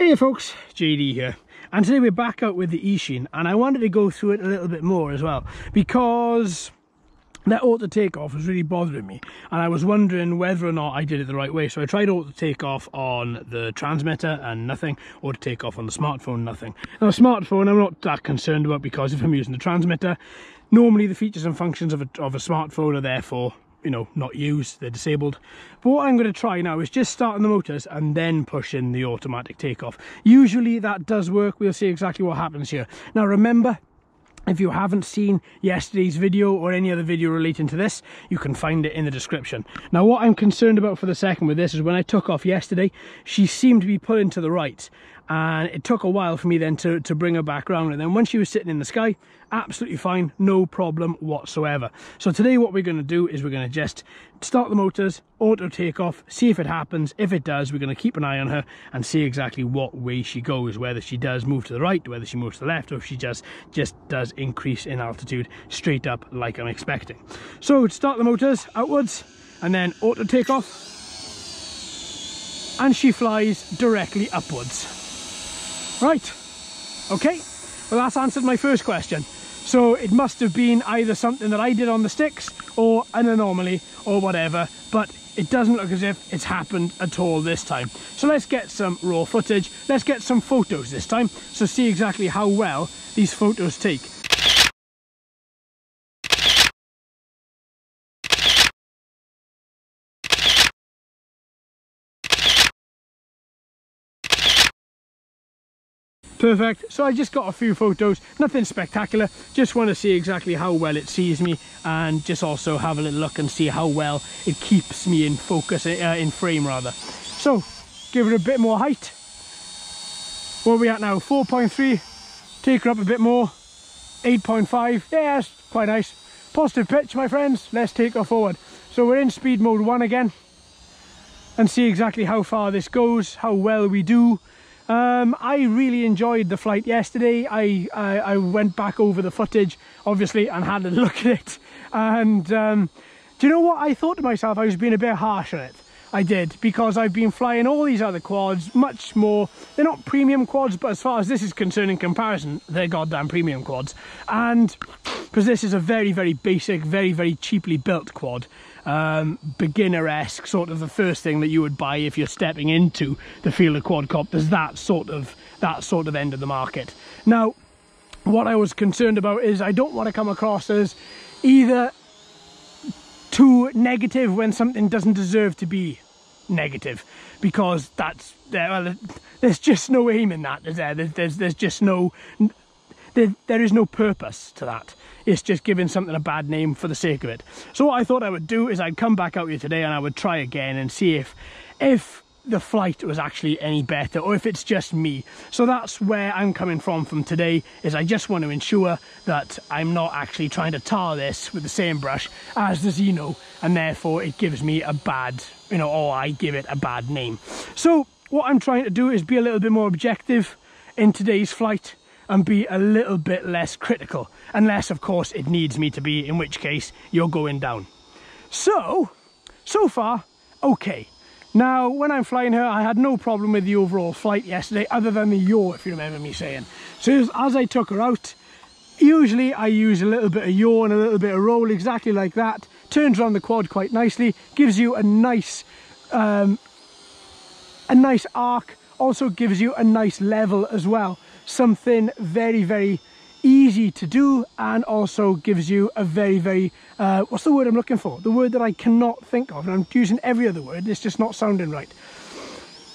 Hey folks, JD here, and today we're back out with the Eachine, and I wanted to go through it a little bit more as well because that auto takeoff was really bothering me, and I was wondering whether or not I did it the right way. So I tried auto takeoff on the transmitter and nothing, auto takeoff on the smartphone, nothing. Now, a smartphone I'm not that concerned about because if I'm using the transmitter, normally the features and functions of a smartphone are therefore, you know, not used, they're disabled. But what I'm going to try now is just starting the motors and then pushing the automatic takeoff. Usually that does work. We'll see exactly what happens here. Now remember, if you haven't seen yesterday's video or any other video relating to this, you can find it in the description. Now what I'm concerned about for the second with this is when I took off yesterday, she seemed to be pulling to the right, and it took a while for me then to bring her back round, and then when she was sitting in the sky, absolutely fine, no problem whatsoever. So today what we're going to do is we're going to just start the motors, auto takeoff, see if it happens. If it does, we're going to keep an eye on her and see exactly what way she goes, whether she does move to the right, whether she moves to the left, or if she just does increase in altitude straight up like I'm expecting. So start the motors outwards and then auto takeoff, and she flies directly upwards. Right, okay, well that's answered my first question. So it must have been either something that I did on the sticks or an anomaly or whatever, but it doesn't look as if it's happened at all this time. So let's get some raw footage, let's get some photos this time, so see exactly how well these photos take. Perfect, so I just got a few photos, nothing spectacular, just want to see exactly how well it sees me and just also have a little look and see how well it keeps me in focus, in frame rather. So, give it a bit more height. Where are we at now? 4.3, take her up a bit more, 8.5, yes, quite nice. Positive pitch, my friends, let's take her forward. So we're in speed mode 1 again and see exactly how far this goes, how well we do. I really enjoyed the flight yesterday. I went back over the footage obviously and had a look at it, and do you know what, I thought to myself I was being a bit harsh on it. I did, because I've been flying all these other quads, much more, they're not premium quads, but as far as this is concerned in comparison, they're goddamn premium quads. And because this is a very, very basic, very, very cheaply built quad, beginner-esque, sort of the first thing that you would buy if you're stepping into the field of quadcopters, that sort of end of the market. Now, what I was concerned about is I don't want to come across as either too negative when something doesn't deserve to be negative, because that's well, there's just no aim in that, is there? There's just no, there is no purpose to that. It's just giving something a bad name for the sake of it. So what I thought I would do is I'd come back out here today and I would try again and see if the flight was actually any better, or if it's just me. So that's where I'm coming from today, is I just want to ensure that I'm not actually trying to tar this with the same brush as the Xeno, and therefore it gives me a bad, you know, or I give it a bad name. So what I'm trying to do is be a little bit more objective in today's flight and be a little bit less critical, unless of course it needs me to be, in which case you're going down. So far okay. Now, when I'm flying her, I had no problem with the overall flight yesterday, other than the yaw, if you remember me saying. So as I took her out, usually I use a little bit of yaw and a little bit of roll, exactly like that. Turns around the quad quite nicely, gives you a nice arc, also gives you a nice level as well. Something very, very easy to do, and also gives you a very, very what's the word I'm looking for? The word that I cannot think of, and I'm using every other word, it's just not sounding right.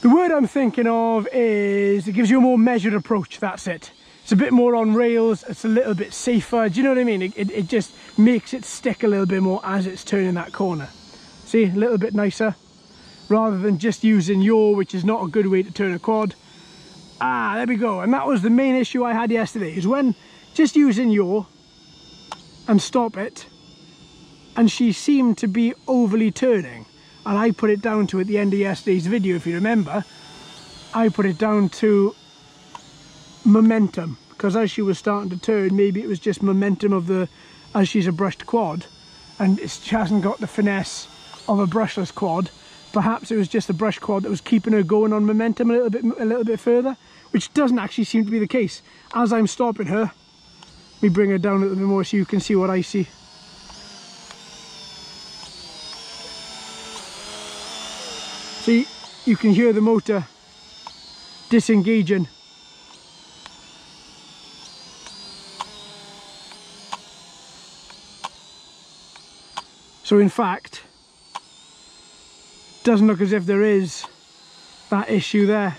The word I'm thinking of is, it gives you a more measured approach, that's it. It's a bit more on rails, it's a little bit safer, do you know what I mean? It just makes it stick a little bit more as it's turning that corner. See, a little bit nicer, rather than just using yaw, which is not a good way to turn a quad. Ah, there we go. And that was the main issue I had yesterday, is when just using yaw and stop it, and she seemed to be overly turning, and I put it down to, at the end of yesterday's video, if you remember, I put it down to momentum, because as she was starting to turn, maybe it was just momentum of the, as she's a brushed quad, and she hasn't got the finesse of a brushless quad, perhaps it was just the brush quad that was keeping her going on momentum a little bit further, which doesn't actually seem to be the case. As I'm stopping her, let me bring her down a little bit more so you can see what I see. See, you can hear the motor disengaging. So in fact, doesn't look as if there is that issue there.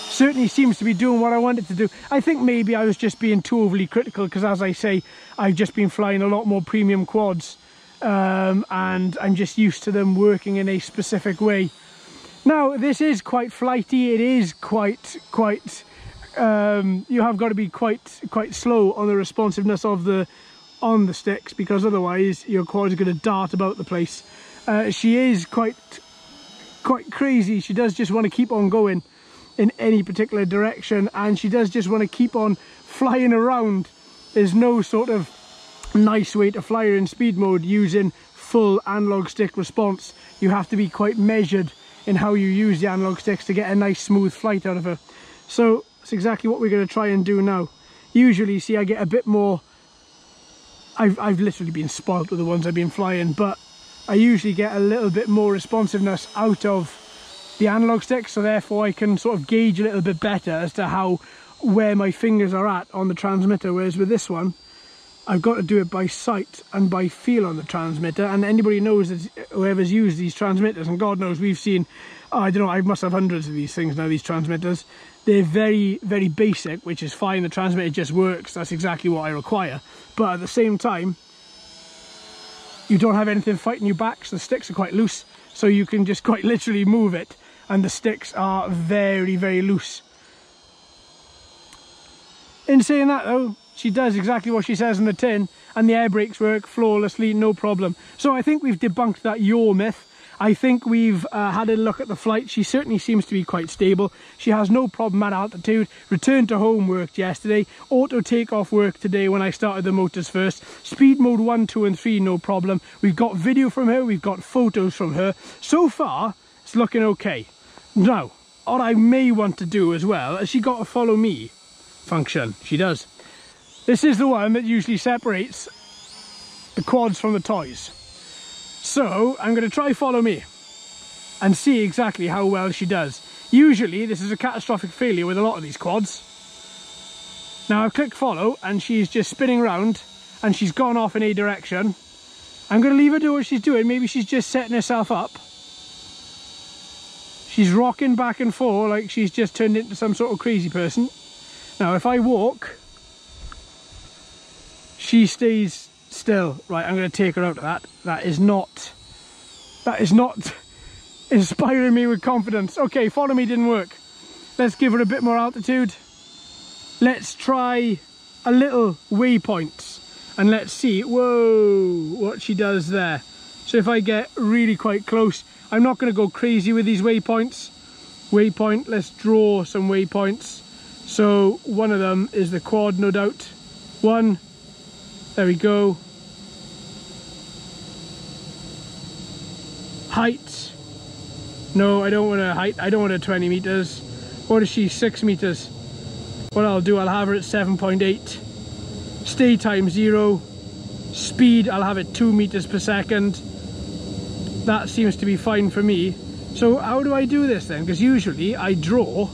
Certainly seems to be doing what I want it to do. I think maybe I was just being too overly critical, because as I say, I've just been flying a lot more premium quads, and I'm just used to them working in a specific way. Now this is quite flighty, it is quite you have got to be quite slow on the responsiveness of on the sticks, because otherwise your quad is going to dart about the place. She is quite crazy. She does just want to keep on going in any particular direction, and she does just want to keep on flying around. There's no sort of nice way to fly her in speed mode using full analog stick response. You have to be quite measured in how you use the analog sticks to get a nice smooth flight out of her. So that's exactly what we're going to try and do now. Usually, see, I get a bit more, I've literally been spoilt with the ones I've been flying, but I usually get a little bit more responsiveness out of the analog sticks, so therefore I can sort of gauge a little bit better as to where my fingers are at on the transmitter, whereas with this one I've got to do it by sight and by feel on the transmitter. And anybody knows that, whoever's used these transmitters, and God knows we've seen, I don't know, I must have hundreds of these things now, these transmitters. They're very basic, which is fine. The transmitter just works, that's exactly what I require. But at the same time, you don't have anything fighting you back, so the sticks are quite loose, so you can just quite literally move it, and the sticks are very loose. In saying that though, she does exactly what she says in the tin, and the air brakes work flawlessly, no problem. So I think we've debunked that yaw myth. I think we've had a look at the flight. She certainly seems to be quite stable. She has no problem at altitude. Return to home worked yesterday. Auto takeoff worked today when I started the motors first. Speed mode 1, 2 and 3, no problem. We've got video from her, we've got photos from her. So far, it's looking okay. Now, what I may want to do as well, has she got a follow me function? She does. This is the one that usually separates the quads from the toys. So I'm going to try follow me and see exactly how well she does. Usually this is a catastrophic failure with a lot of these quads. Now I've clicked follow and she's just spinning around and she's gone off in a direction. I'm going to leave her do what she's doing. Maybe she's just setting herself up. She's rocking back and forth like she's just turned into some sort of crazy person. Now if I walk, she stays still. Right, I'm going to take her out of that. That is not inspiring me with confidence. Okay, follow me didn't work. Let's give her a bit more altitude. Let's try a little waypoints and let's see, whoa, what she does there. So if I get really quite close, I'm not going to go crazy with these waypoints. Waypoint, let's draw some waypoints. So one of them is the quad, no doubt. One, there we go. Height, no, I don't want a height, I don't want a 20 meters. What is she, 6 meters? What I'll do, I'll have her at 7.8. Stay time 0. Speed, I'll have it 2 meters per second. That seems to be fine for me. So how do I do this then? Because usually I draw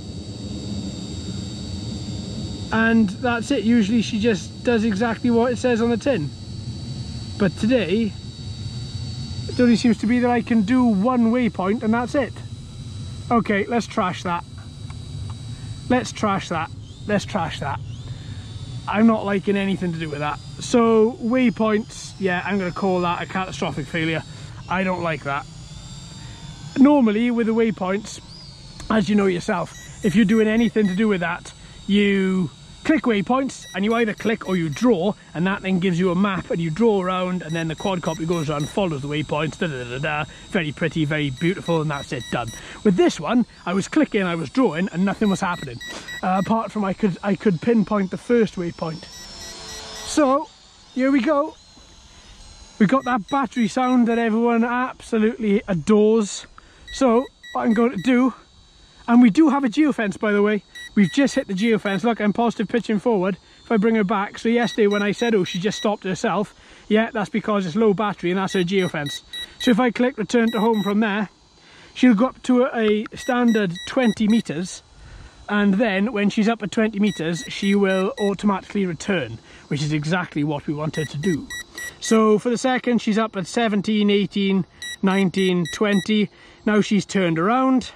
and that's it. Usually she just does exactly what it says on the tin. But today, it only seems to be that I can do one waypoint and that's it. Okay, let's trash that. Let's trash that. Let's trash that. I'm not liking anything to do with that. So waypoints, yeah, I'm going to call that a catastrophic failure. I don't like that. Normally with the waypoints, as you know yourself, if you're doing anything to do with that, you click waypoints and you either click or you draw, and that then gives you a map and you draw around, and then the quadcopter goes around and follows the waypoints. Very pretty, very beautiful, and that's it, done. With this one, I was clicking, I was drawing, and nothing was happening apart from I could pinpoint the first waypoint. So here we go. We got that battery sound that everyone absolutely adores. So what I'm going to do, and we do have a geofence, by the way. We've just hit the geofence. Look, I'm positive pitching forward. If I bring her back, so yesterday when I said, oh, she just stopped herself, yeah, that's because it's low battery and that's her geofence. So if I click return to home from there, she'll go up to a standard 20 meters, and then when she's up at 20 meters, she will automatically return, which is exactly what we want her to do. So for the second, she's up at 17, 18, 19, 20. Now she's turned around.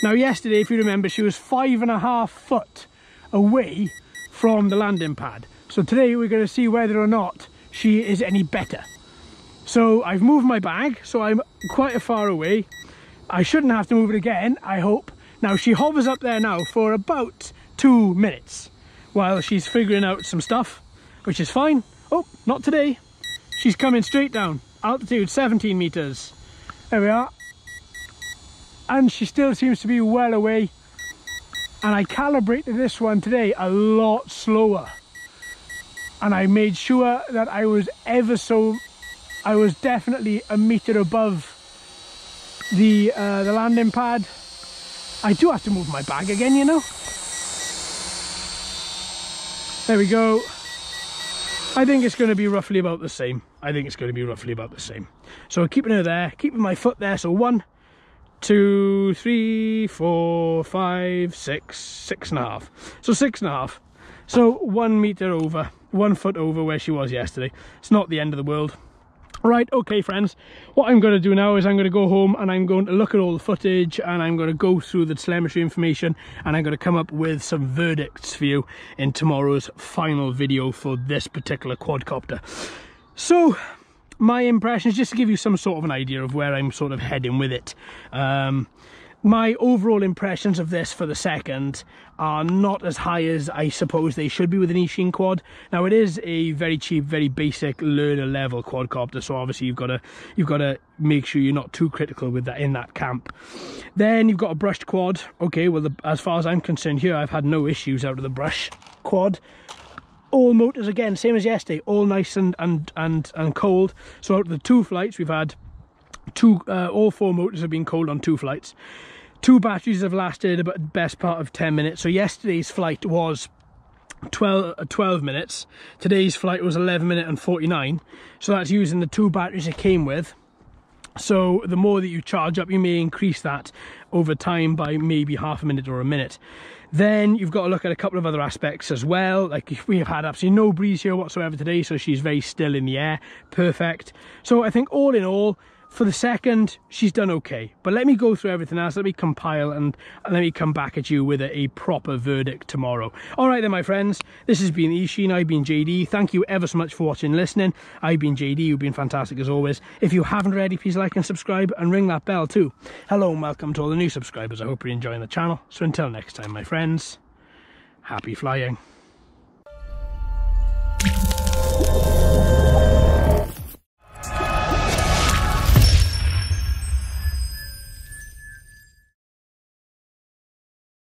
Now yesterday, if you remember, she was 5.5 foot away from the landing pad. So today we're going to see whether or not she is any better. So I've moved my bag, so I'm quite a far away. I shouldn't have to move it again, I hope. Now she hovers up there now for about 2 minutes while she's figuring out some stuff, which is fine. Oh, not today. She's coming straight down. Altitude 17 meters. There we are. And she still seems to be well away. And I calibrated this one today a lot slower. And I made sure that I was definitely a meter above the landing pad. I do have to move my bag again, you know. There we go. I think it's going to be roughly about the same. So keeping her there, keeping my foot there. So 1, 2, 3, 4, 5, 6, 6.5. So 6.5. So 1 meter over, 1 foot over where she was yesterday. It's not the end of the world. Right, okay friends, what I'm going to do now is I'm going to go home and I'm going to look at all the footage and I'm going to go through the telemetry information and I'm going to come up with some verdicts for you in tomorrow's final video for this particular quadcopter. So my impressions, just to give you some sort of an idea of where I'm sort of heading with it. My overall impressions of this for the second are not as high as I suppose they should be with an Eachine quad. Now it is a very cheap, very basic learner level quadcopter, so obviously you've got to make sure you're not too critical with that in that camp. Then you've got a brushed quad. Okay, well as far as I'm concerned here, I've had no issues out of the brush quad. All motors again, same as yesterday, all nice and cold. So out of the 2 flights we've had all 4 motors have been cold on 2 flights. 2 batteries have lasted about the best part of 10 minutes. So yesterday's flight was 12 minutes. Today's flight was 11 minutes and 49. So that's using the 2 batteries it came with. So the more that you charge up, you may increase that over time by maybe half a minute or a minute. Then you've got to look at a couple of other aspects as well. Like we have had absolutely no breeze here whatsoever today, so she's very still in the air. Perfect. So I think all in all, for the second, she's done okay. But let me go through everything else. Let me compile and let me come back at you with a proper verdict tomorrow. All right then, my friends. This has been Eachine. I've been JD. Thank you ever so much for watching and listening. I've been JD. You've been fantastic as always. If you haven't already, please like and subscribe and ring that bell too. Hello and welcome to all the new subscribers. I hope you're enjoying the channel. So until next time, my friends, happy flying.